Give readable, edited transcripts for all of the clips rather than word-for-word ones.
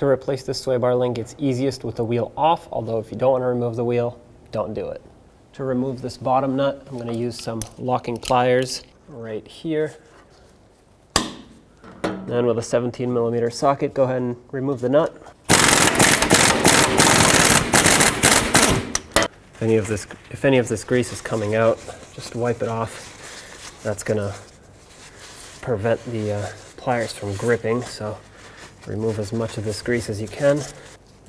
To replace this sway bar link, it's easiest with the wheel off, although if you don't want to remove the wheel, don't do it. To remove this bottom nut, I'm going to use some locking pliers right here. Then with a 17mm socket, go ahead and remove the nut. If any of this grease is coming out, just wipe it off. That's going to prevent the pliers from gripping, so remove as much of this grease as you can.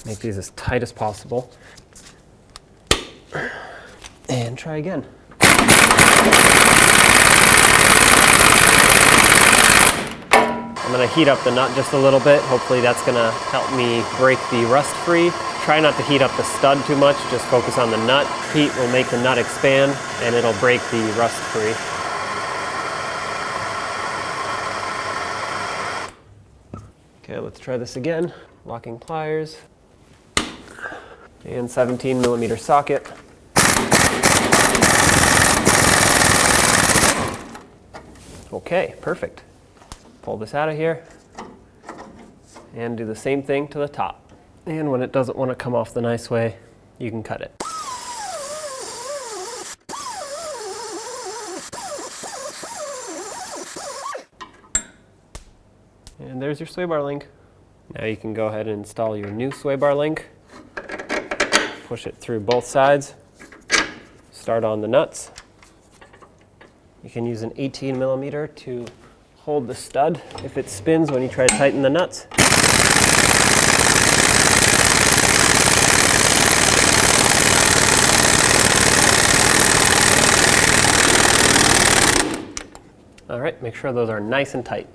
Make these as tight as possible. And try again. I'm going to heat up the nut just a little bit. Hopefully that's going to help me break the rust free. Try not to heat up the stud too much, just focus on the nut. Heat will make the nut expand and it'll break the rust free. Okay, let's try this again. Locking pliers and 17mm socket. Okay, perfect. Pull this out of here and do the same thing to the top. And when it doesn't want to come off the nice way, you can cut it. And there's your sway bar link. Now you can go ahead and install your new sway bar link. Push it through both sides. Start on the nuts. You can use an 18mm to hold the stud if it spins when you try to tighten the nuts. All right, make sure those are nice and tight.